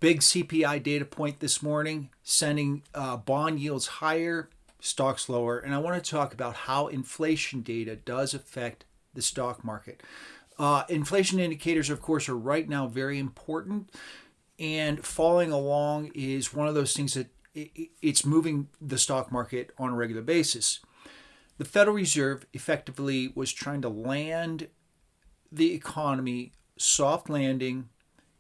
Big CPI data point this morning, sending bond yields higher, stocks lower. And I want to talk about how inflation data does affect the stock market. Inflation indicators, of course, are right now very important. And falling along is one of those things that it's moving the stock market on a regular basis. The Federal Reserve effectively was trying to land the economy, soft landing,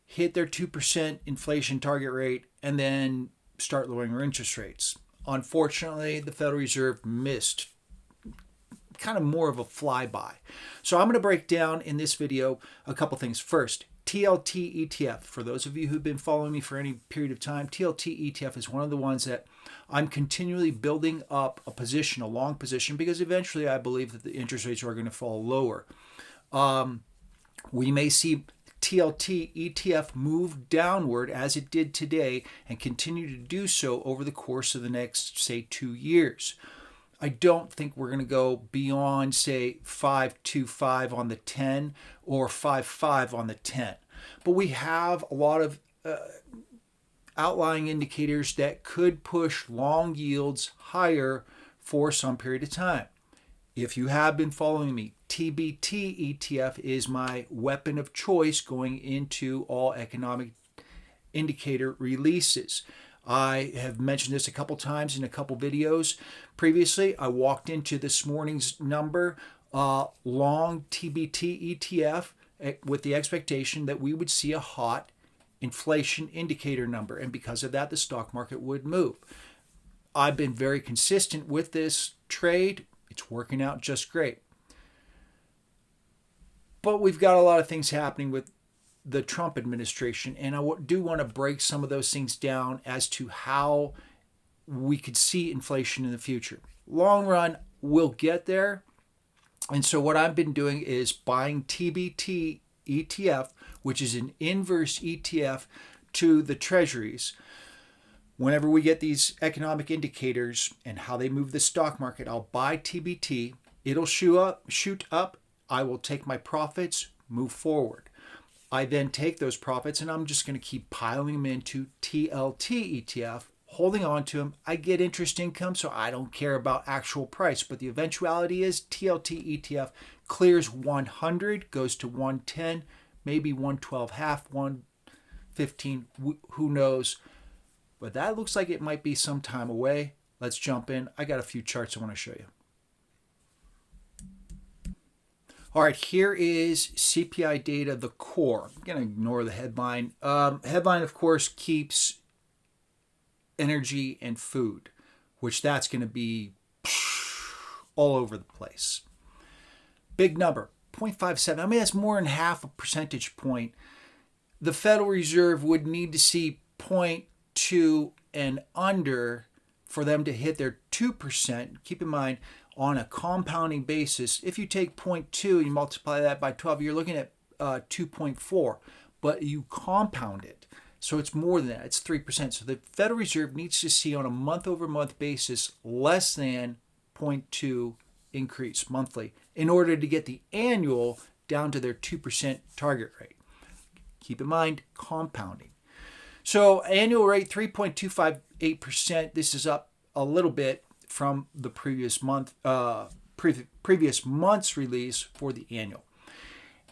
hit their 2% inflation target rate, and then start lowering their interest rates. Unfortunately, the Federal Reserve missed, kind of more of a flyby. So I'm going to break down in this video a couple things. First, TLT ETF. For those of you who've been following me for any period of time, TLT ETF is one of the ones that I'm continually building up a position, a long position, because eventually I believe that the interest rates are going to fall lower. We may see TLT ETF move downward as it did today and continue to do so over the course of the next, say, 2 years. I don't think we're going to go beyond, say, 5.25 on the 10 or 5.5 on the 10. But we have a lot of outlying indicators that could push long yields higher for some period of time. If you have been following me, TBT ETF is my weapon of choice going into all economic indicator releases. I have mentioned this a couple times in a couple videos previously. I walked into this morning's number, long TBT ETF, with the expectation that we would see a hot inflation indicator number, and because of that, the stock market would move. I've been very consistent with this trade. It's working out just great. But we've got a lot of things happening with the Trump administration, and I do want to break some of those things down as to how we could see inflation in the future. Long run, we'll get there. And so what I've been doing is buying TBT ETF, which is an inverse ETF to the Treasuries. Whenever we get these economic indicators and how they move the stock market, I'll buy TBT. It'll shoot up. I will take my profits, move forward. I then take those profits and I'm just going to keep piling them into TLT ETF, holding on to them. I get interest income, so I don't care about actual price. But the eventuality is TLT ETF clears 100, goes to 110, maybe 112 half, 115, who knows. But that looks like it might be some time away. Let's jump in. I got a few charts I want to show you. All right, here is CPI data, the core. I'm going to ignore the headline. Headline, of course, keeps energy and food, which that's going to be all over the place. Big number, 0.57. I mean, that's more than half a percentage point. The Federal Reserve would need to see 0.2 and under for them to hit their 2%. Keep in mind, on a compounding basis, if you take 0.2 and you multiply that by 12, you're looking at 2.4, but you compound it. So it's more than that. It's 3%. So the Federal Reserve needs to see on a month-over-month basis less than 0.2 increase monthly in order to get the annual down to their 2% target rate. Keep in mind, compounding. So annual rate, 3.258%. This is up a little bit from the previous month, previous month's release for the annual.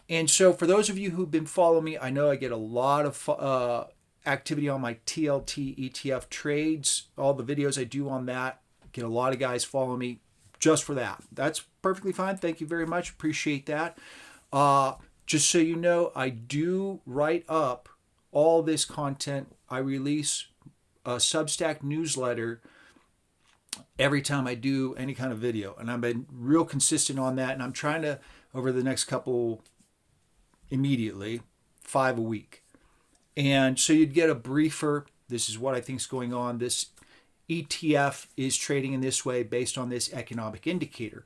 And so for those of you who've been following me, I know I get a lot of activity on my TLT ETF trades. All the videos I do on that, get a lot of guys following me just for that. That's perfectly fine. Thank you very much. Appreciate that. Just so you know, I do write up all this content. I release a Substack newsletter every time I do any kind of video. And I've been real consistent on that. And I'm trying to, over the next couple, immediately, 5 a week. And so you'd get a briefer. This is what I think is going on. This ETF is trading in this way based on this economic indicator.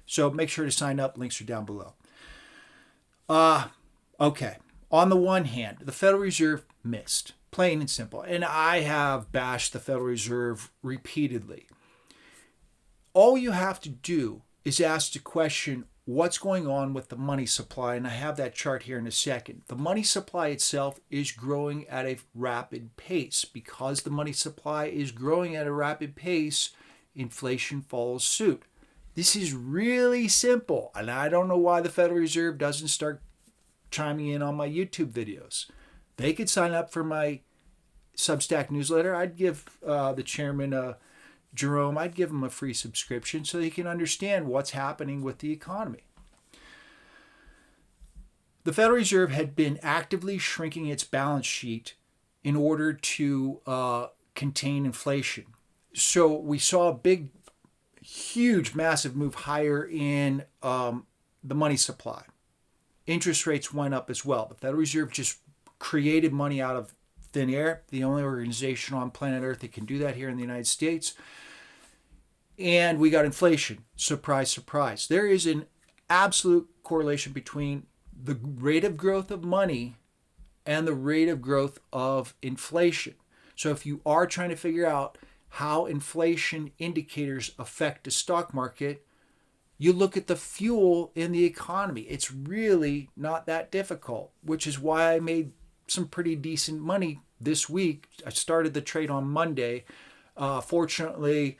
So make sure to sign up. Links are down below. Okay. On the one hand, the Federal Reserve missed. Plain and simple. And I have bashed the Federal Reserve repeatedly. All you have to do is ask the question, what's going on with the money supply, and I have that chart here in a second. The money supply itself is growing at a rapid pace. Because the money supply is growing at a rapid pace, inflation follows suit. This is really simple, and I don't know why the Federal Reserve doesn't start chiming in on my YouTube videos. They could sign up for my Substack newsletter. I'd give the chairman, Jerome, I'd give him a free subscription so he can understand what's happening with the economy. The Federal Reserve had been actively shrinking its balance sheet in order to contain inflation. So we saw a big, huge, massive move higher in the money supply. Interest rates went up as well. The Federal Reserve just created money out of thin air. The only organization on planet Earth that can do that here in the United States. And we got inflation. Surprise, surprise. There is an absolute correlation between the rate of growth of money and the rate of growth of inflation. So if you are trying to figure out how inflation indicators affect the stock market, you look at the fuel in the economy. It's really not that difficult, which is why I made some pretty decent money this week. I started the trade on Monday. Fortunately,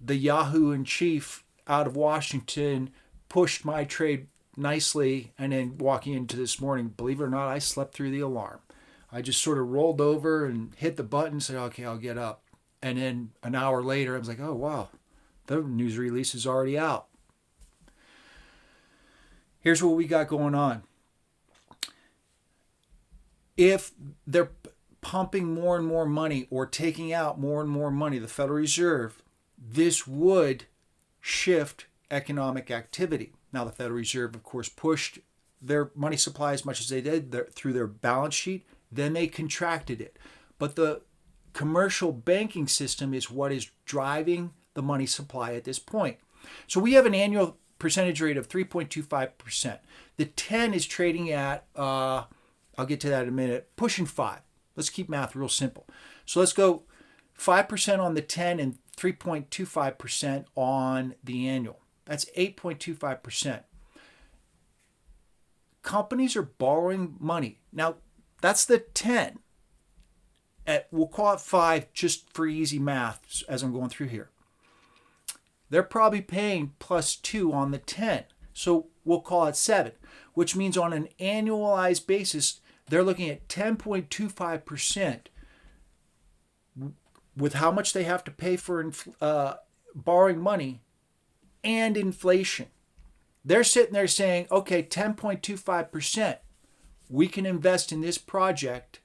the Yahoo in chief out of Washington pushed my trade nicely, and then walking into this morning, believe it or not, I slept through the alarm. I just sort of rolled over and hit the button, said, okay, I'll get up. And then an hour later, I was like, oh, wow, the news release is already out. Here's what we got going on. If they're pumping more and more money or taking out more and more money, the Federal Reserve, this would shift economic activity. Now, the Federal Reserve, of course, pushed their money supply as much as they did through their balance sheet. Then they contracted it. But the commercial banking system is what is driving the money supply at this point. So we have an annual percentage rate of 3.25%. The 10 is trading at, I'll get to that in a minute, pushing 5. Let's keep math real simple. So let's go 5% on the 10 and 3.25% on the annual. That's 8.25%. Companies are borrowing money. Now, that's the 10. We'll call it 5 just for easy math as I'm going through here. They're probably paying plus 2 on the 10. So we'll call it 7, which means on an annualized basis, they're looking at 10.25% with how much they have to pay for borrowing money and inflation. They're sitting there saying, okay, 10.25%, we can invest in this project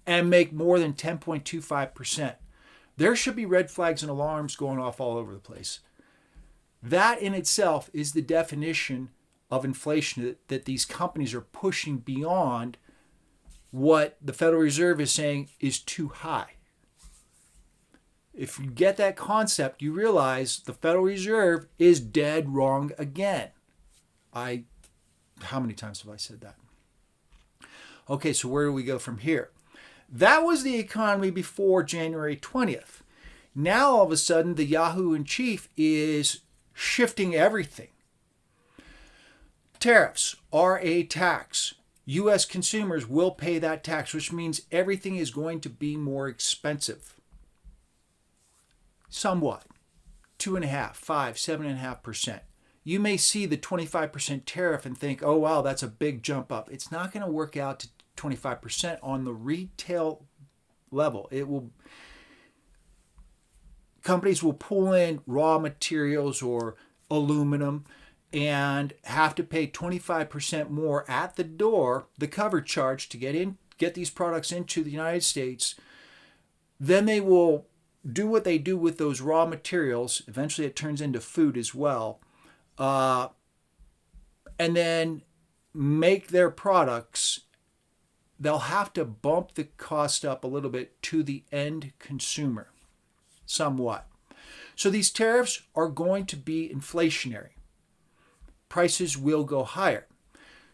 and make more than 10.25%. There should be red flags and alarms going off all over the place. That in itself is the definition of inflation, that these companies are pushing beyond what the Federal Reserve is saying is too high. If you get that concept, you realize the Federal Reserve is dead wrong again. How many times have I said that? Okay, so where do we go from here? That was the economy before January 20th. Now, all of a sudden, the Yahoo in chief is shifting everything. Tariffs are a tax. U.S. consumers will pay that tax, which means everything is going to be more expensive. Somewhat. 2.5%, 5%, 7.5%. You may see the 25% tariff and think, oh, wow, that's a big jump up. It's not going to work out to 25% on the retail level. Companies will pull in raw materials or aluminum and have to pay 25% more at the door, the cover charge to get these products into the United States. Then they will do what they do with those raw materials. Eventually it turns into food as well. And then make their products. They'll have to bump the cost up a little bit to the end consumer, somewhat. So these tariffs are going to be inflationary. Prices will go higher.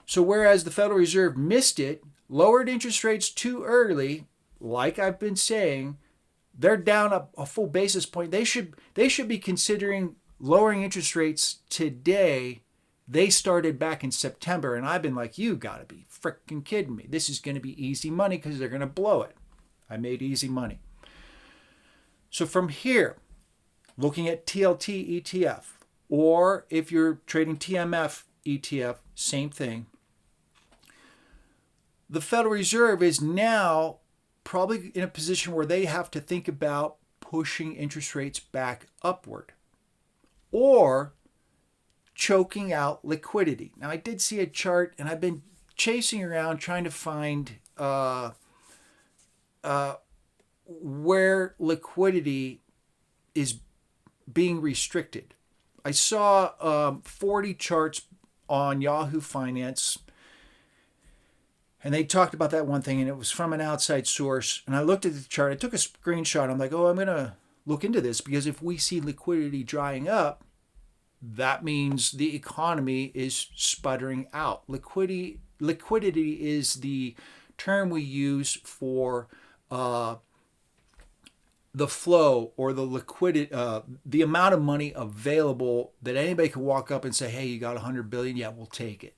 So whereas the Federal Reserve missed it, lowered interest rates too early, like I've been saying, they're down a full basis point. They should be considering lowering interest rates today They started back in September, and I've been like, you gotta be freaking kidding me. This is going to be easy money because they're going to blow it. I made easy money. So from here, looking at TLT ETF, or if you're trading TMF ETF, same thing. The Federal Reserve is now probably in a position where they have to think about pushing interest rates back upward or choking out liquidity. Now, I did see a chart, and I've been chasing around trying to find where liquidity is being restricted. I saw 40 charts on Yahoo Finance, and they talked about that one thing, and it was from an outside source. And I looked at the chart. I took a screenshot. I'm like, oh, I'm going to look into this, because if we see liquidity drying up, that means the economy is sputtering out. Liquidity is the term we use for the flow or the liquidity, the amount of money available that anybody can walk up and say, hey, you got 100 billion? Yeah, we'll take it.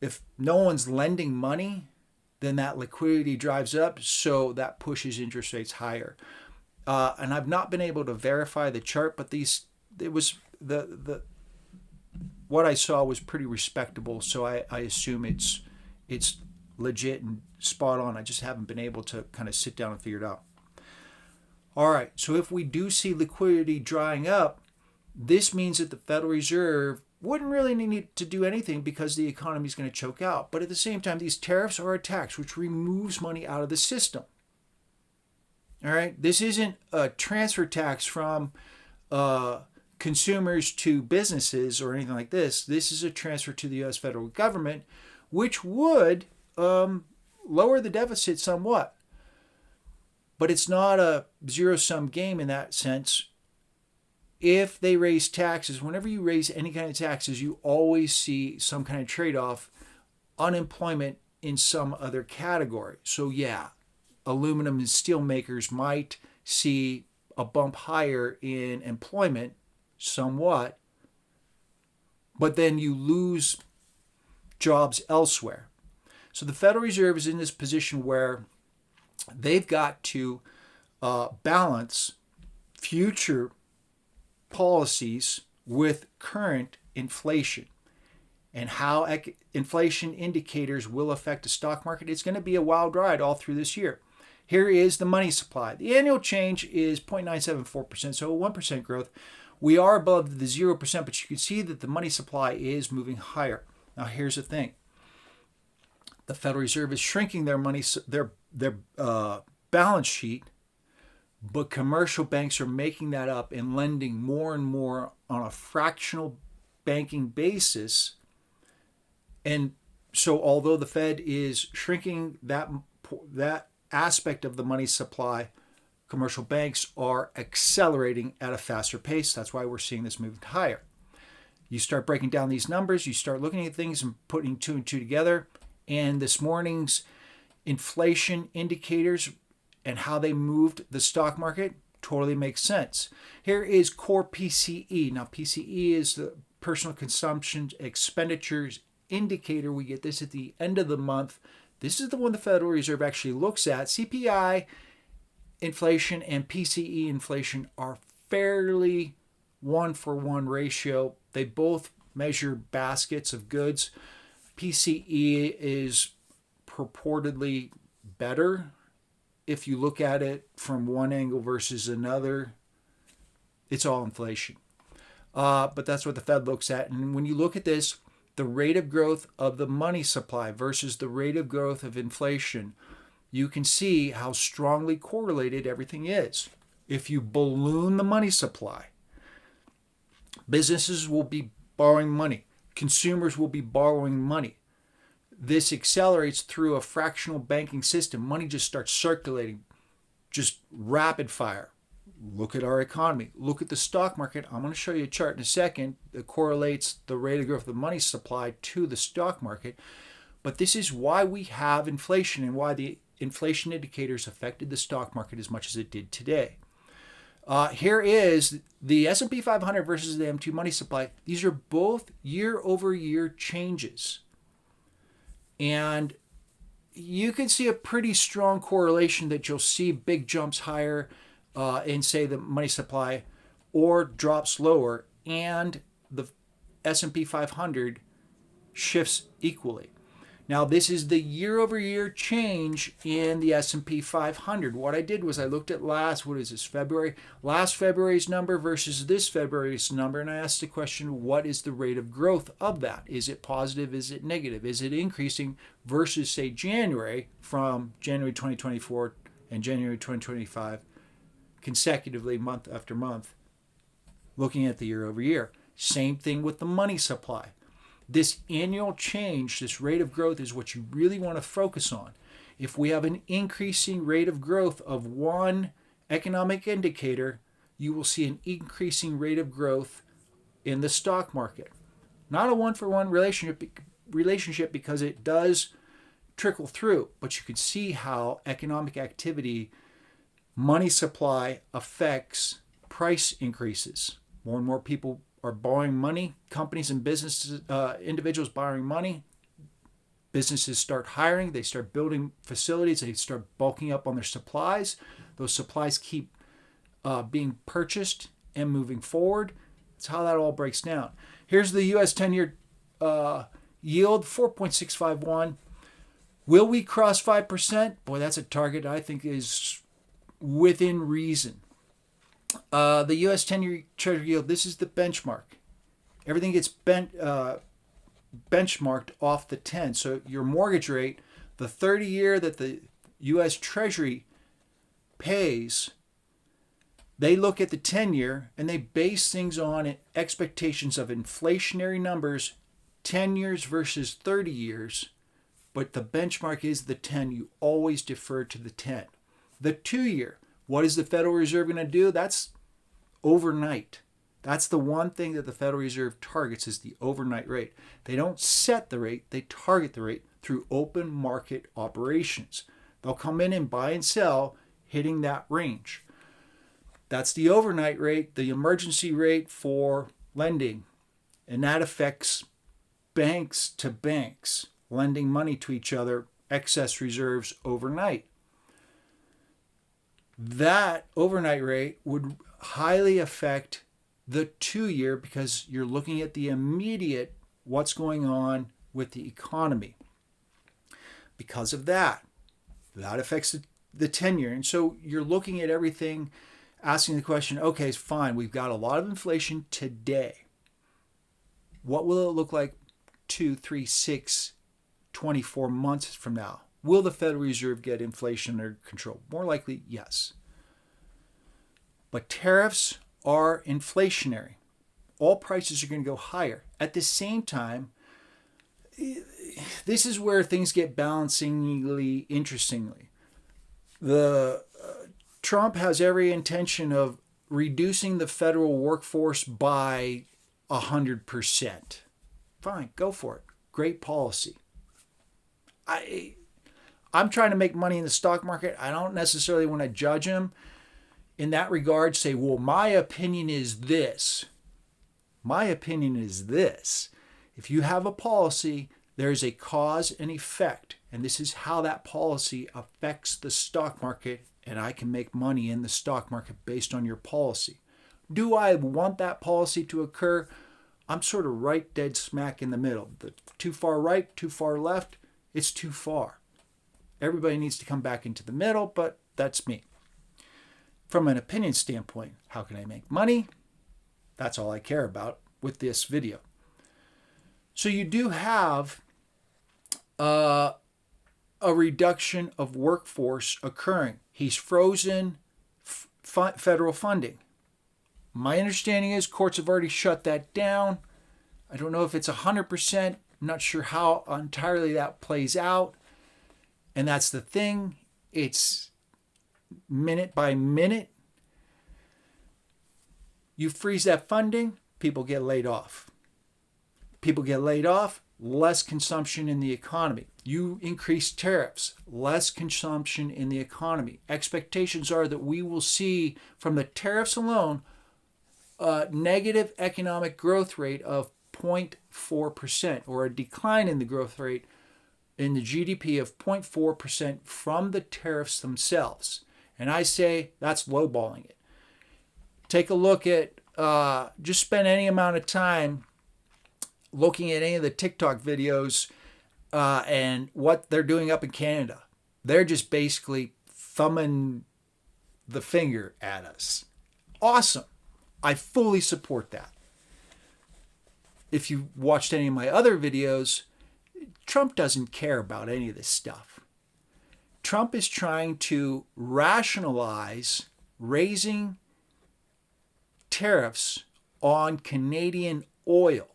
If no one's lending money, then that liquidity drives up, so that pushes interest rates higher. And I've not been able to verify the chart, but what I saw was pretty respectable, so I assume it's legit and spot on. I just haven't been able to kind of sit down and figure it out. All right, so if we do see liquidity drying up, this means that the Federal Reserve wouldn't really need to do anything because the economy is going to choke out. But at the same time, these tariffs are a tax which removes money out of the system. All right, this isn't a transfer tax from consumers to businesses or anything like this. This is a transfer to the U.S. federal government, which would lower the deficit somewhat. But it's not a zero-sum game in that sense. If they raise taxes, whenever you raise any kind of taxes, you always see some kind of trade-off, unemployment in some other category. So yeah, aluminum and steel makers might see a bump higher in employment somewhat, but then you lose jobs elsewhere. So the Federal Reserve is in this position where they've got to balance future policies with current inflation and how inflation indicators will affect the stock market. It's going to be a wild ride all through this year. Here is the money supply. The annual change is 0.974%, so a 1% growth. We are above the 0%, but you can see that the money supply is moving higher. Now, here's the thing. The Federal Reserve is shrinking their money, their balance sheet, but commercial banks are making that up and lending more and more on a fractional banking basis. And so although the Fed is shrinking that aspect of the money supply, commercial banks are accelerating at a faster pace. That's why we're seeing this move higher. You start breaking down these numbers, you start looking at things and putting two and two together. And this morning's inflation indicators and how they moved the stock market totally makes sense. Here is core PCE. Now, PCE is the personal consumption expenditures indicator. We get this at the end of the month. This is the one the Federal Reserve actually looks at. CPI inflation and PCE inflation are fairly 1-for-1 ratio. They both measure baskets of goods. PCE is purportedly better if you look at it from one angle versus another. It's all inflation. But that's what the Fed looks at. And when you look at this, the rate of growth of the money supply versus the rate of growth of inflation, you can see how strongly correlated everything is. If you balloon the money supply, businesses will be borrowing money. Consumers will be borrowing money. This accelerates through a fractional banking system. Money just starts circulating, just rapid fire. Look at our economy. Look at the stock market. I'm going to show you a chart in a second that correlates the rate of growth of the money supply to the stock market. But this is why we have inflation and why the inflation indicators affected the stock market as much as it did today. Here is the S&P 500 versus the M2 money supply. These are both year-over-year changes. And you can see a pretty strong correlation that you'll see big jumps higher in, say, the money supply, or drops lower, and the S&P 500 shifts equally. Now, this is the year-over-year change in the S&P 500. What I did was I looked at last February's number versus this February's number, and I asked the question, what is the rate of growth of that? Is it positive? Is it negative? Is it increasing versus, say, January, from January 2024 and January 2025, consecutively month after month, looking at the year-over-year? Same thing with the money supply. This annual change, this rate of growth, is what you really want to focus on. If we have an increasing rate of growth of one economic indicator, you will see an increasing rate of growth in the stock market. Not a one-for-one relationship because it does trickle through, but you can see how economic activity, money supply, affects price increases. More and more people are borrowing money. Companies and businesses, individuals borrowing money. Businesses start hiring. They start building facilities. They start bulking up on their supplies. Those supplies keep being purchased and moving forward. That's how that all breaks down. Here's the U.S. 10-year yield, 4.651. Will we cross 5%? Boy, that's a target I think is within reason. The U.S. 10-year Treasury yield, this is the benchmark. Everything gets benchmarked off the 10. So your mortgage rate, the 30-year that the U.S. Treasury pays, they look at the 10-year and they base things on expectations of inflationary numbers, 10 years versus 30 years. But the benchmark is the 10. You always defer to the 10. The 2-year, what is the Federal Reserve going to do? That's overnight. That's the one thing that the Federal Reserve targets, is the overnight rate. They don't set the rate, they target the rate through open market operations. They'll come in and buy and sell, hitting that range. That's the overnight rate, the emergency rate for lending. And that affects banks to banks, lending money to each other, excess reserves overnight. That overnight rate would highly affect the 2-year because you're looking at the immediate what's going on with the economy. Because of that affects the 10-year. And so you're looking at everything, asking the question, okay, fine, we've got a lot of inflation today. What will it look like 2, 3, 6, 24 months from now? Will the Federal Reserve get inflation under control? More likely, yes. But tariffs are inflationary. All prices are going to go higher. At the same time, this is where things get balancingly interestingly. Trump has every intention of reducing the federal workforce by 100%. Fine, go for it. Great policy. I'm trying to make money in the stock market. I don't necessarily want to judge him in that regard, say, well, my opinion is this. My opinion is this. If you have a policy, there's a cause and effect, and this is how that policy affects the stock market, and I can make money in the stock market based on your policy. Do I want that policy to occur? I'm sort of right dead smack in the middle. Too far right, too far left, it's too far. Everybody needs to come back into the middle, but that's me. From an opinion standpoint, how can I make money? That's all I care about with this video. So you do have a reduction of workforce occurring. He's frozen federal funding. My understanding is courts have already shut that down. I don't know if it's 100%. I'm not sure how entirely that plays out. And that's the thing. It's minute by minute. You freeze that funding, people get laid off. People get laid off, less consumption in the economy. You increase tariffs, less consumption in the economy. Expectations are that we will see from the tariffs alone a negative economic growth rate of 0.4%, or a decline in the growth rate in the GDP of 0.4% from the tariffs themselves. And I say that's lowballing it. Take a look at, just spend any amount of time looking at any of the TikTok videos and what they're doing up in Canada. They're just basically thumbing the finger at us. Awesome. I fully support that. If you watched any of my other videos, Trump doesn't care about any of this stuff. Trump is trying to rationalize raising tariffs on Canadian oil.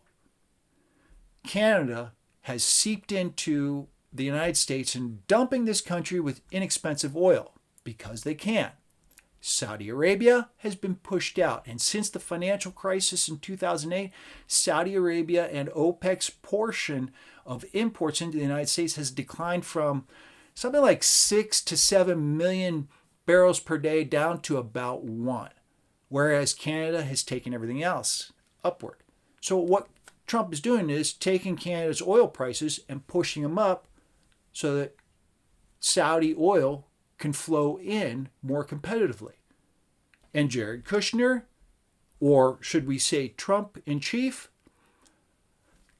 Canada has seeped into the United States and dumping this country with inexpensive oil because they can. Saudi Arabia has been pushed out. And since the financial crisis in 2008, Saudi Arabia and OPEC's portion of imports into the United States has declined from something like 6 to 7 million barrels per day down to about 1, whereas Canada has taken everything else upward. So what Trump is doing is taking Canada's oil prices and pushing them up so that Saudi oil can flow in more competitively. And Jared Kushner, or should we say Trump in chief,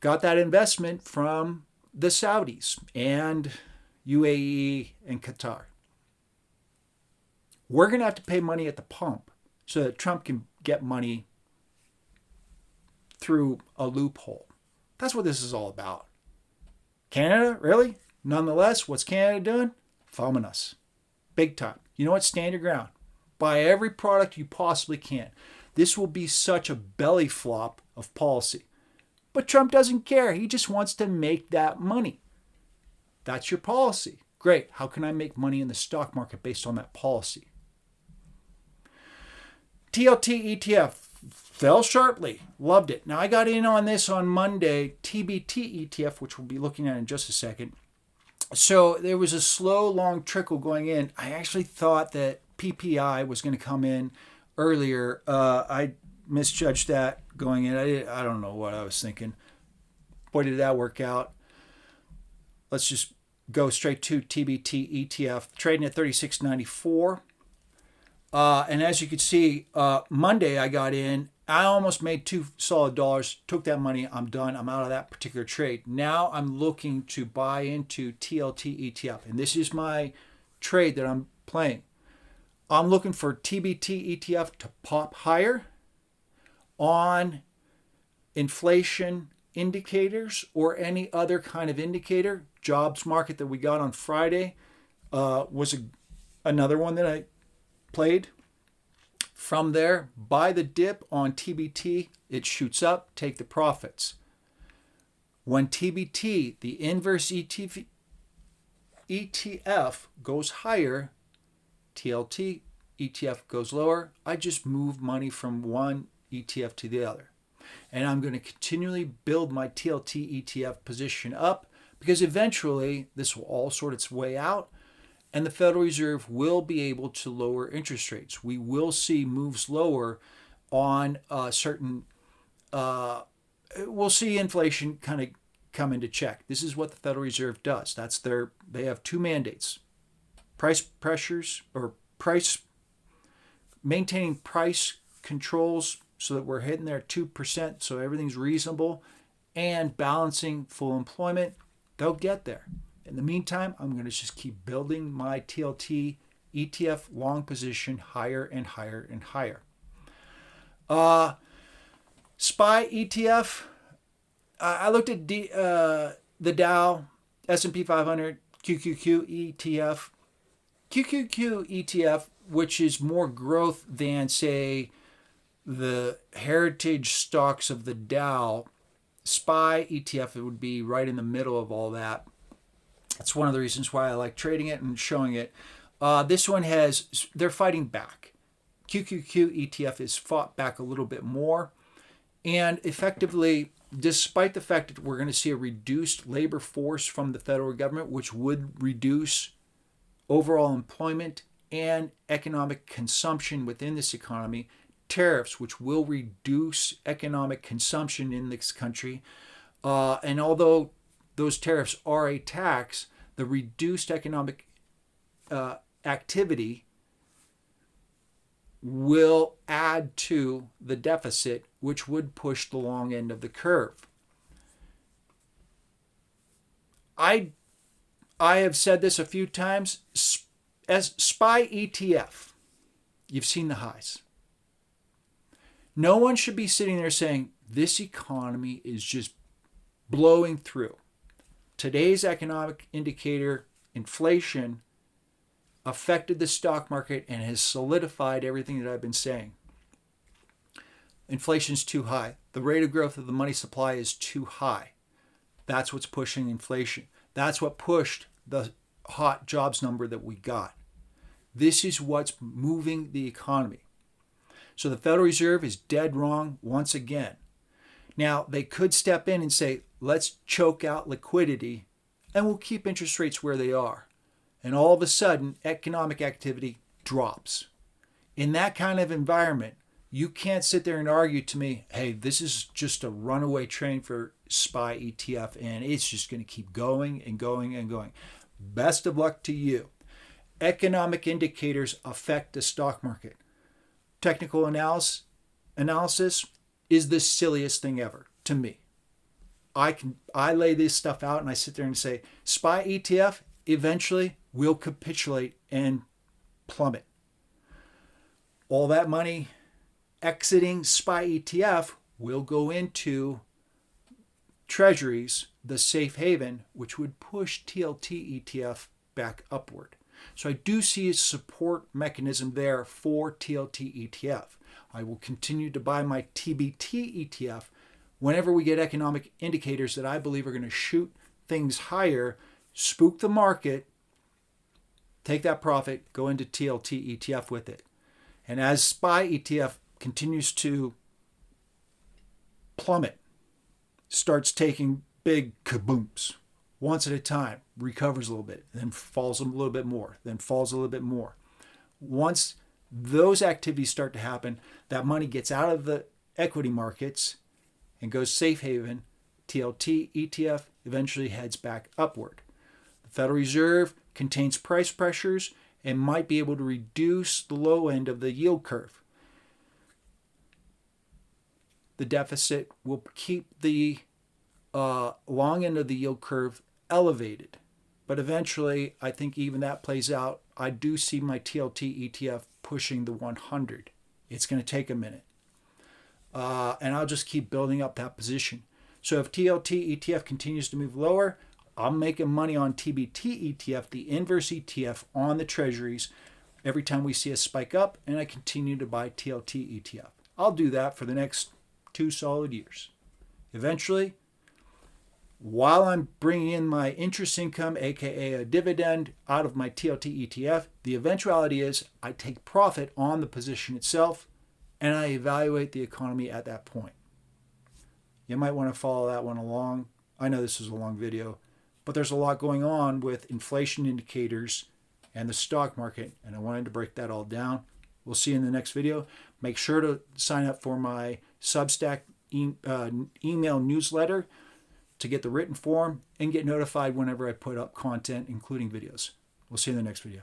got that investment from the Saudis and UAE and Qatar. We're going to have to pay money at the pump so that Trump can get money through a loophole. That's what this is all about. Canada, really? Nonetheless, what's Canada doing? Foaming us. Big time. You know what? Stand your ground. Buy every product you possibly can. This will be such a belly flop of policy. But Trump doesn't care. He just wants to make that money. That's your policy. Great. How can I make money in the stock market based on that policy? TLT ETF fell sharply. Loved it. Now I got in on this on Monday. TBT ETF, which we'll be looking at in just a second. So there was a slow, long trickle going in. I actually thought that PPI was going to come in earlier. I misjudged that going in. I don't know what I was thinking. Boy, did that work out. Let's just go straight to TBT ETF, trading at 36.94. And as you can see, Monday I got in. I almost made $2 solid, took that money. I'm done. I'm out of that particular trade. Now I'm looking to buy into TLT ETF. And this is my trade that I'm playing. I'm looking for TBT ETF to pop higher on inflation indicators or any other kind of indicator. Jobs market that we got on Friday was another one that I played. From there, buy the dip on TBT. It shoots up. Take the profits. When TBT, the inverse ETF, goes higher, TLT ETF goes lower. I just move money from one ETF to the other. And I'm going to continually build my TLT ETF position up because eventually this will all sort its way out and the Federal Reserve will be able to lower interest rates. We will see moves lower on certain, we'll see inflation kind of come into check. This is what the Federal Reserve does. They have two mandates: price pressures or maintaining price controls so that we're hitting there 2%, so everything's reasonable, and balancing full employment. They'll get there. In the meantime, I'm going to just keep building my TLT ETF long position higher and higher and higher. SPY ETF, I looked at the Dow, S&P 500, QQQ ETF. QQQ ETF, which is more growth than, say, the heritage stocks of the Dow. SPY ETF, it would be right in the middle of all that. That's one of the reasons why I like trading it and showing it. This one they're fighting back. QQQ ETF has fought back a little bit more. And effectively, despite the fact that we're going to see a reduced labor force from the federal government, which would reduce overall employment and economic consumption within this economy, tariffs, which will reduce economic consumption in this country, and although those tariffs are a tax, the reduced economic activity will add to the deficit, which would push the long end of the curve. I have said this a few times. As SPY ETF, you've seen the highs. No one should be sitting there saying this economy is just blowing through. Today's economic indicator, inflation, affected the stock market and has solidified everything that I've been saying. Inflation's too high. The rate of growth of the money supply is too high. That's what's pushing inflation. That's what pushed the hot jobs number that we got. This is what's moving the economy. So the Federal Reserve is dead wrong once again. Now, they could step in and say, let's choke out liquidity and we'll keep interest rates where they are. And all of a sudden, economic activity drops. In that kind of environment, you can't sit there and argue to me, hey, this is just a runaway train for SPY ETF and it's just going to keep going and going and going. Best of luck to you. Economic indicators affect the stock market. Technical analysis is the silliest thing ever to me. I lay this stuff out and I sit there and say, SPY ETF eventually will capitulate and plummet. All that money exiting SPY ETF will go into Treasuries, the safe haven, which would push TLT ETF back upward. So I do see a support mechanism there for TLT ETF. I will continue to buy my TBT ETF whenever we get economic indicators that I believe are going to shoot things higher, spook the market, take that profit, go into TLT ETF with it. And as SPY ETF continues to plummet, starts taking big kabooms, once at a time, recovers a little bit, then falls a little bit more, then falls a little bit more. Once those activities start to happen, that money gets out of the equity markets and goes safe haven. TLT ETF eventually heads back upward. The Federal Reserve contains price pressures and might be able to reduce the low end of the yield curve. The deficit will keep the long end of the yield curve elevated. But eventually, I think even that plays out. I do see my TLT ETF pushing the 100. It's going to take a minute. And I'll just keep building up that position. So if TLT ETF continues to move lower, I'm making money on TBT ETF, the inverse ETF on the treasuries, every time we see a spike up, and I continue to buy TLT ETF. I'll do that for the next 2 solid years. Eventually, while I'm bringing in my interest income, aka a dividend, out of my TLT ETF, the eventuality is I take profit on the position itself and I evaluate the economy at that point. You might want to follow that one along. I know this is a long video, but there's a lot going on with inflation indicators and the stock market, and I wanted to break that all down. We'll see you in the next video. Make sure to sign up for my Substack email newsletter to get the written form and get notified whenever I put up content, including videos. We'll see you in the next video.